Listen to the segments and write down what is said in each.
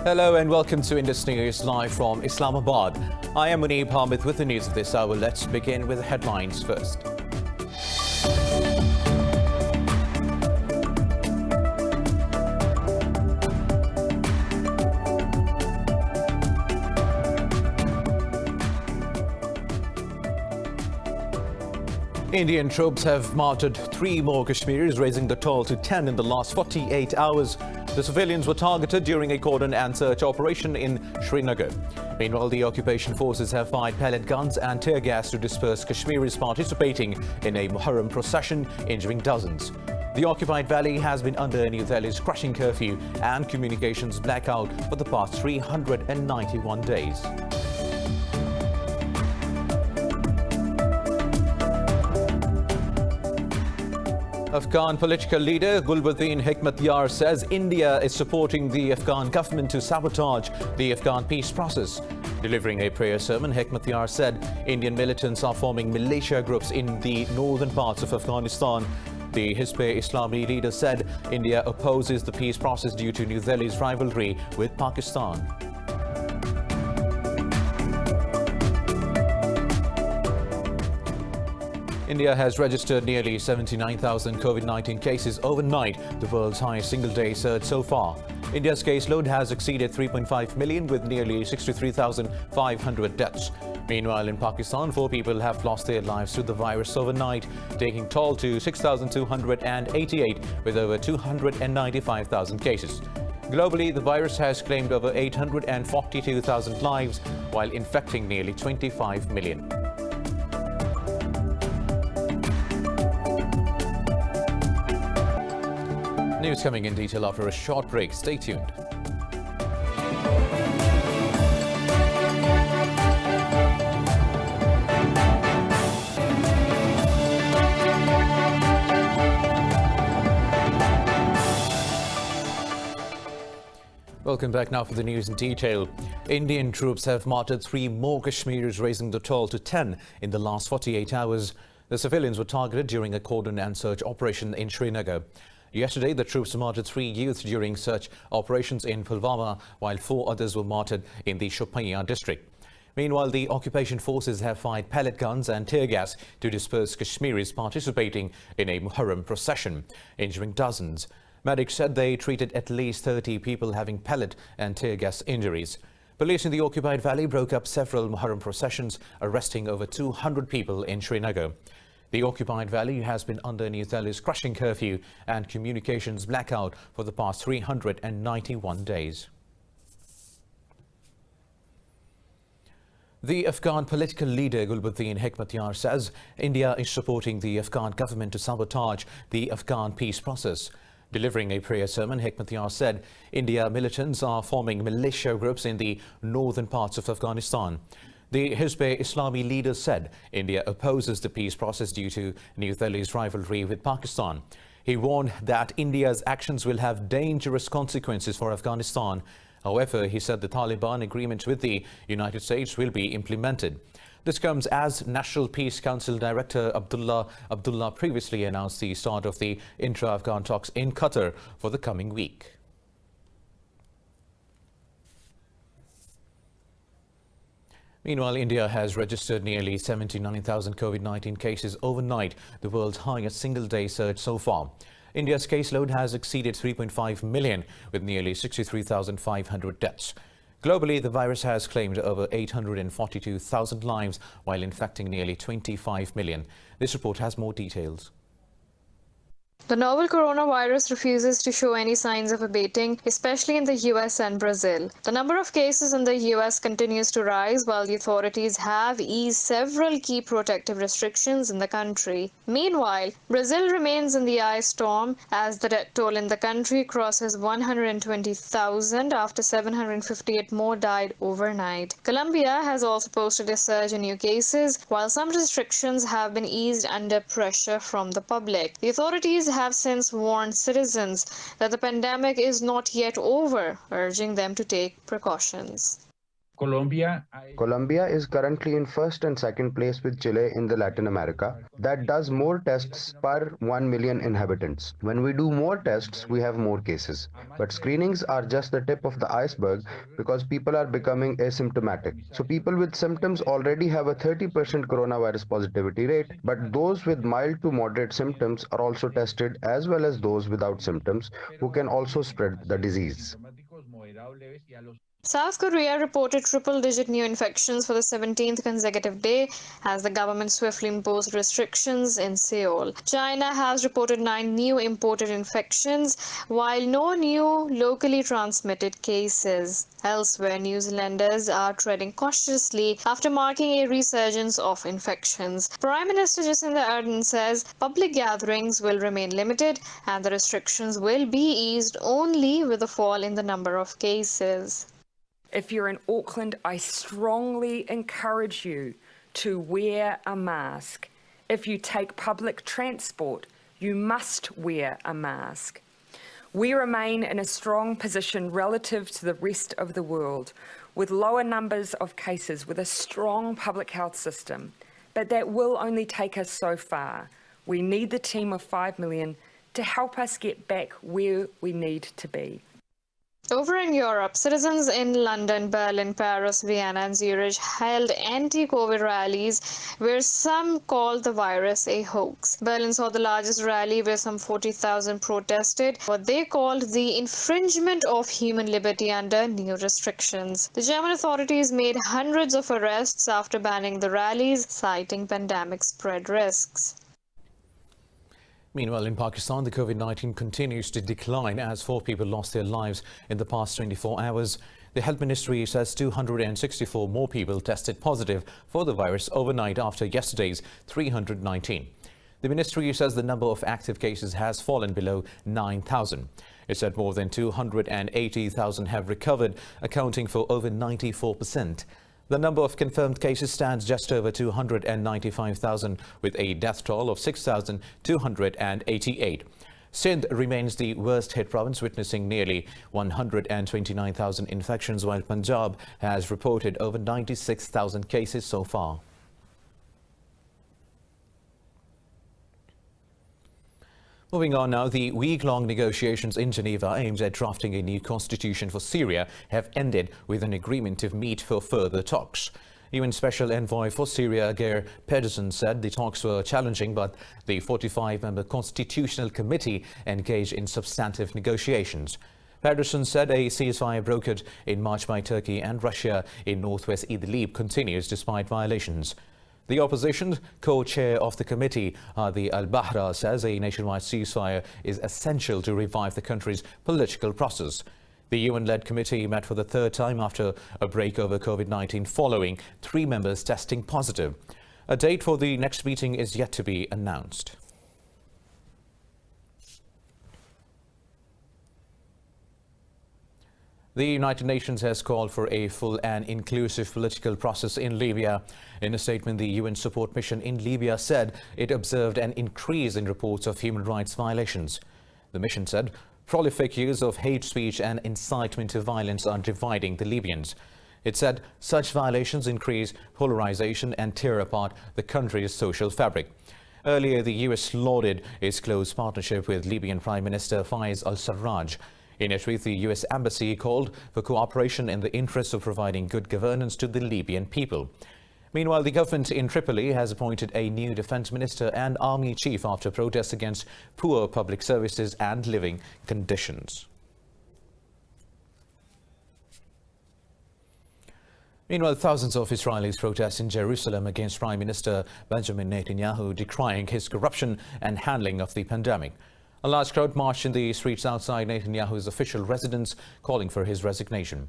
Hello and welcome to Indus News live from Islamabad. I am Muneeb Hamid with the news of this hour. Let's begin with the headlines first. Indian troops have martyred 3 more Kashmiris, raising the toll to 10 in the last 48 hours. The civilians were targeted during a cordon and search operation in Srinagar. Meanwhile, the occupation forces have fired pellet guns and tear gas to disperse Kashmiris participating in a Muharram procession, injuring dozens. The occupied valley has been under New Delhi's crushing curfew and communications blackout for the past 391 days. Afghan political leader Gulbuddin Hekmatyar says India is supporting the Afghan government to sabotage the Afghan peace process. Delivering a prayer sermon, Hekmatyar said Indian militants are forming militia groups in the northern parts of Afghanistan. The Hizb-e-Islami leader said India opposes the peace process due to New Delhi's rivalry with Pakistan. India has registered nearly 79,000 COVID-19 cases overnight, the world's highest single-day surge so far. India's caseload has exceeded 3.5 million with nearly 63,500 deaths. Meanwhile, in Pakistan, 4 people have lost their lives to the virus overnight, taking toll to 6,288 with over 295,000 cases. Globally, the virus has claimed over 842,000 lives while infecting nearly 25 million. News coming in detail after a short break. Stay tuned. Welcome back now for the news in detail. Indian troops have martyred 3 more Kashmiris, raising the toll to 10 in the last 48 hours. The civilians were targeted during a cordon and search operation in Srinagar. Yesterday, the troops martyred 3 youths during search operations in Pulwama, while 4 others were martyred in the Shopian district. Meanwhile, the occupation forces have fired pellet guns and tear gas to disperse Kashmiris participating in a Muharram procession, injuring dozens. Medics said they treated at least 30 people having pellet and tear gas injuries. Police in the occupied valley broke up several Muharram processions, arresting over 200 people in Srinagar. The occupied valley has been under New Delhi's crushing curfew and communications blackout for the past 391 days. The Afghan political leader Gulbuddin Hekmatyar says India is supporting the Afghan government to sabotage the Afghan peace process. Delivering a prayer sermon, Hekmatyar said India militants are forming militia groups in the northern parts of Afghanistan. The Hizb-e-Islami leader said India opposes the peace process due to New Delhi's rivalry with Pakistan. He warned that India's actions will have dangerous consequences for Afghanistan. However, he said the Taliban agreement with the United States will be implemented. This comes as National Peace Council Director Abdullah previously announced the start of the intra-Afghan talks in Qatar for the coming week. Meanwhile, India has registered nearly 79,000 COVID-19 cases overnight, the world's highest single-day surge so far. India's caseload has exceeded 3.5 million, with nearly 63,500 deaths. Globally, the virus has claimed over 842,000 lives, while infecting nearly 25 million. This report has more details. The novel coronavirus refuses to show any signs of abating, especially in the US and Brazil. The number of cases in the US continues to rise, while the authorities have eased several key protective restrictions in the country. Meanwhile, Brazil remains in the ice storm as the death toll in the country crosses 120,000 after 758 more died overnight. Colombia has also posted a surge in new cases, while some restrictions have been eased under pressure from the public. The authorities have since warned citizens that the pandemic is not yet over, urging them to take precautions. Colombia is currently in first and second place with Chile in the Latin America that does more tests per 1 million inhabitants. When we do more tests, we have more cases. But screenings are just the tip of the iceberg because people are becoming asymptomatic. So people with symptoms already have a 30% coronavirus positivity rate, but those with mild to moderate symptoms are also tested as well as those without symptoms who can also spread the disease. South Korea reported triple-digit new infections for the 17th consecutive day as the government swiftly imposed restrictions in Seoul. China has reported 9 new imported infections, while no new locally transmitted cases. Elsewhere, New Zealanders are treading cautiously after marking a resurgence of infections. Prime Minister Jacinda Ardern says public gatherings will remain limited and the restrictions will be eased only with a fall in the number of cases. If you're in Auckland, I strongly encourage you to wear a mask. If you take public transport, you must wear a mask. We remain in a strong position relative to the rest of the world, with lower numbers of cases, with a strong public health system. But that will only take us so far. We need the team of 5 million to help us get back where we need to be. Over in Europe, citizens in London, Berlin, Paris, Vienna and Zurich held anti-COVID rallies where some called the virus a hoax. Berlin saw the largest rally where some 40,000 protested what they called the infringement of human liberty under new restrictions. The German authorities made hundreds of arrests after banning the rallies, citing pandemic spread risks. Meanwhile, in Pakistan, the COVID-19 continues to decline as 4 people lost their lives in the past 24 hours. The Health Ministry says 264 more people tested positive for the virus overnight after yesterday's 319. The ministry says the number of active cases has fallen below 9,000. It said more than 280,000 have recovered, accounting for over 94%. The number of confirmed cases stands just over 295,000, with a death toll of 6,288. Sindh remains the worst-hit province, witnessing nearly 129,000 infections, while Punjab has reported over 96,000 cases so far. Moving on now, the week-long negotiations in Geneva aimed at drafting a new constitution for Syria have ended with an agreement to meet for further talks. UN Special Envoy for Syria, Geir Pedersen, said the talks were challenging, but the 45-member Constitutional Committee engaged in substantive negotiations. Pedersen said a ceasefire brokered in March by Turkey and Russia in northwest Idlib continues despite violations. The opposition co-chair of the committee, Hadi al-Bahra, says a nationwide ceasefire is essential to revive the country's political process. The UN-led committee met for the 3rd time after a break over COVID-19 following 3 members testing positive. A date for the next meeting is yet to be announced. The United Nations has called for a full and inclusive political process in Libya. In a statement, the UN support mission in Libya said it observed an increase in reports of human rights violations. The mission said prolific use of hate speech and incitement to violence are dividing the Libyans. It said such violations increase polarization and tear apart the country's social fabric. Earlier, the US lauded its close partnership with Libyan Prime Minister Fayez al-Sarraj. In a tweet, the U.S. Embassy called for cooperation in the interest of providing good governance to the Libyan people. Meanwhile, the government in Tripoli has appointed a new defense minister and army chief after protests against poor public services and living conditions. Meanwhile, thousands of Israelis protest in Jerusalem against Prime Minister Benjamin Netanyahu, decrying his corruption and handling of the pandemic. A large crowd marched in the streets outside Netanyahu's official residence, calling for his resignation.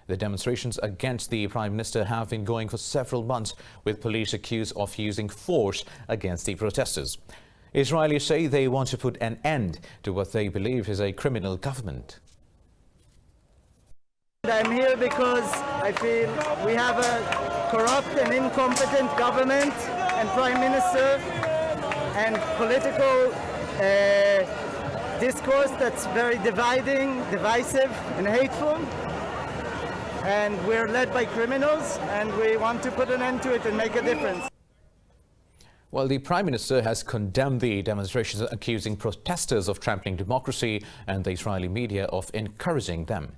The demonstrations against the Prime Minister have been going for several months, with police accused of using force against the protesters. Israelis say they want to put an end to what they believe is a criminal government. I'm here because I feel we have a corrupt and incompetent government and Prime Minister and political discourse that's very dividing, divisive and hateful. and we're led by criminals, and we want to put an end to it and make a difference. Well, the Prime Minister has condemned the demonstrations, accusing protesters of trampling democracy and the Israeli media of encouraging them.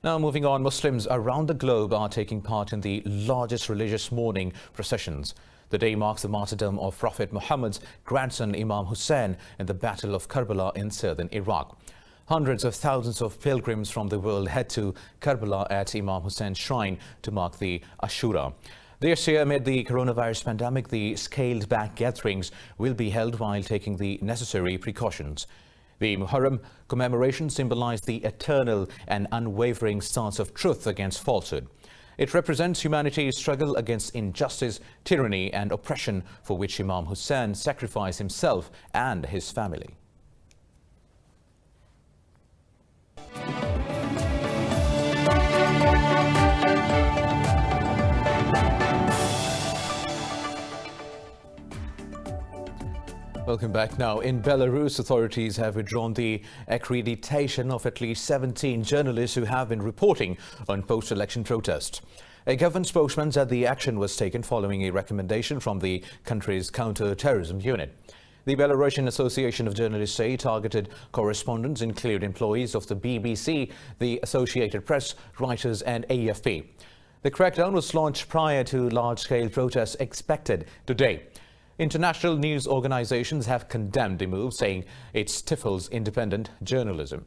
Now, moving on, Muslims around the globe are taking part in the largest religious mourning processions. The day marks the martyrdom of Prophet Muhammad's grandson Imam Hussein in the Battle of Karbala in southern Iraq. Hundreds of thousands of pilgrims from the world head to Karbala at Imam Hussein's shrine to mark the Ashura. This year, amid the coronavirus pandemic, the scaled-back gatherings will be held while taking the necessary precautions. The Muharram commemoration symbolized the eternal and unwavering stance of truth against falsehood. It represents humanity's struggle against injustice, tyranny and oppression, for which Imam Hussein sacrificed himself and his family. Welcome back. Now, in Belarus, authorities have withdrawn the accreditation of at least 17 journalists who have been reporting on post-election protests. A government spokesman said the action was taken following a recommendation from the country's counter-terrorism unit. The Belarusian Association of Journalists say targeted correspondents include employees of the BBC, the Associated Press, Reuters and AFP. The crackdown was launched prior to large-scale protests expected today. International news organizations have condemned the move, saying it stifles independent journalism.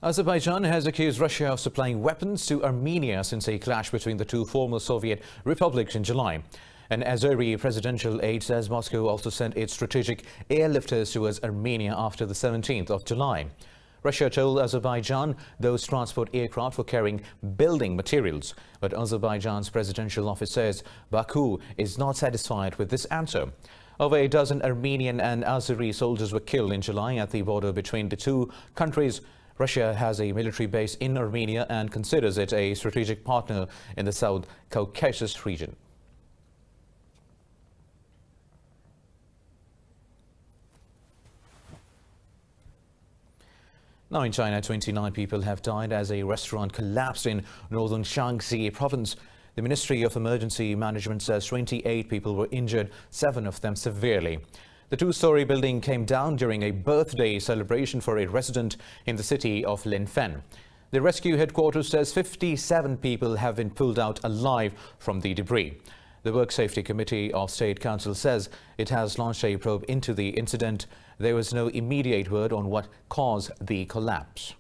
Azerbaijan has accused Russia of supplying weapons to Armenia since a clash between the two former Soviet republics in July. An Azeri presidential aide says Moscow also sent its strategic airlifters towards Armenia after the 17th of July. Russia told Azerbaijan those transport aircraft for carrying building materials. But Azerbaijan's presidential office says Baku is not satisfied with this answer. Over a dozen Armenian and Azeri soldiers were killed in July at the border between the two countries. Russia has a military base in Armenia and considers it a strategic partner in the South Caucasus region. Now in China, 29 people have died as a restaurant collapsed in northern Shaanxi province. The Ministry of Emergency Management says 28 people were injured, 7 of them severely. The two-story building came down during a birthday celebration for a resident in the city of Linfen. The rescue headquarters says 57 people have been pulled out alive from the debris. The Work Safety Committee of State Council says it has launched a probe into the incident. There was no immediate word on what caused the collapse.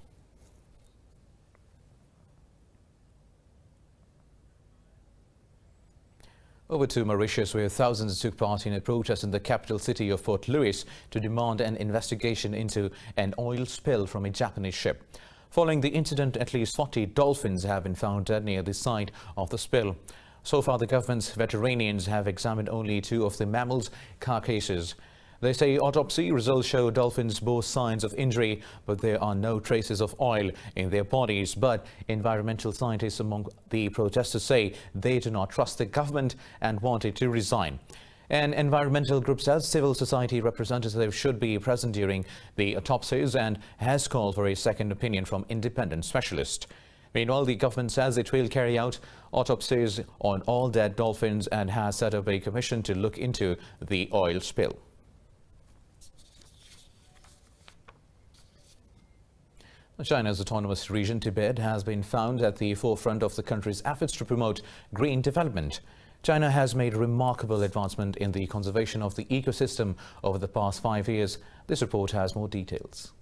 Over to Mauritius, where thousands took part in a protest in the capital city of Port Louis to demand an investigation into an oil spill from a Japanese ship. Following the incident, at least 40 dolphins have been found dead near the site of the spill. So far, the government's veterinarians have examined only 2 of the mammals' carcasses. They say autopsy results show dolphins bore signs of injury, but there are no traces of oil in their bodies. But environmental scientists among the protesters say they do not trust the government and want it to resign. An environmental group says civil society representatives should be present during the autopsies and has called for a second opinion from independent specialists. Meanwhile, the government says it will carry out autopsies on all dead dolphins and has set up a commission to look into the oil spill. China's autonomous region, Tibet, has been found at the forefront of the country's efforts to promote green development. China has made remarkable advancement in the conservation of the ecosystem over the past 5 years. This report has more details.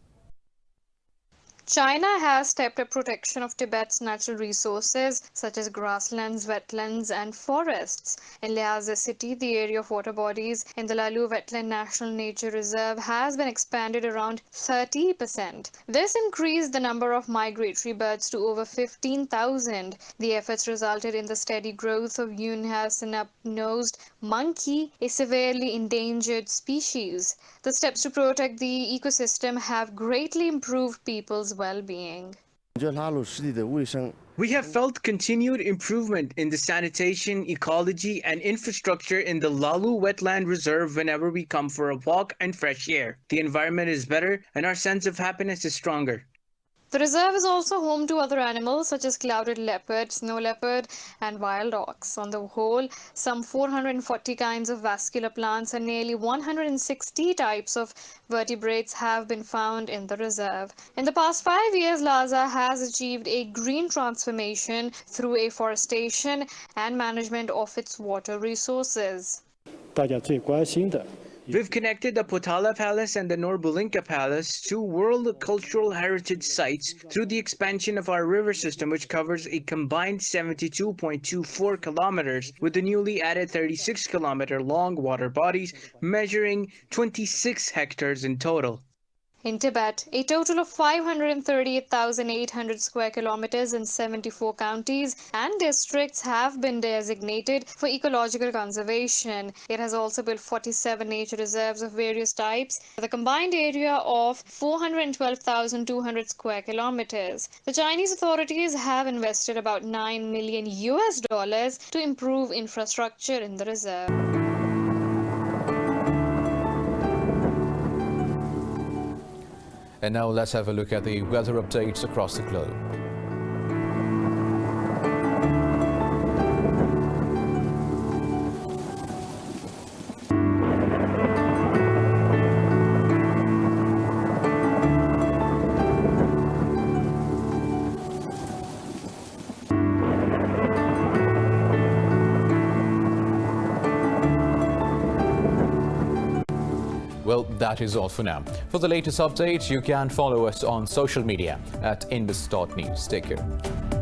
China has stepped up protection of Tibet's natural resources such as grasslands, wetlands and forests. In Lhasa city, the area of water bodies in the Lalu Wetland National Nature Reserve has been expanded around 30%. This increased the number of migratory birds to over 15,000. The efforts resulted in the steady growth of Yunhai snub-nosed monkey, a severely endangered species. The steps to protect the ecosystem have greatly improved people's well-being. We have felt continued improvement in the sanitation, ecology, and infrastructure in the Lalu Wetland Reserve whenever we come for a walk and fresh air. The environment is better and our sense of happiness is stronger. The reserve is also home to other animals such as clouded leopard, snow leopard, and wild ox. On the whole, some 440 kinds of vascular plants and nearly 160 types of vertebrates have been found in the reserve. In the past 5 years, Lhasa has achieved a green transformation through afforestation and management of its water resources. 大家最关心的 We've connected the Potala Palace and the Norbulinka Palace to World Cultural Heritage Sites through the expansion of our river system, which covers a combined 72.24 kilometers with the newly added 36-kilometer long water bodies measuring 26 hectares in total. In Tibet, a total of 538,800 square kilometers in 74 counties and districts have been designated for ecological conservation. It has also built 47 nature reserves of various types with a combined area of 412,200 square kilometers. The Chinese authorities have invested about $9 million to improve infrastructure in the reserve. And now let's have a look at the weather updates across the globe. Well, that is all for now. For the latest updates, you can follow us on social media at indus.news. Take care.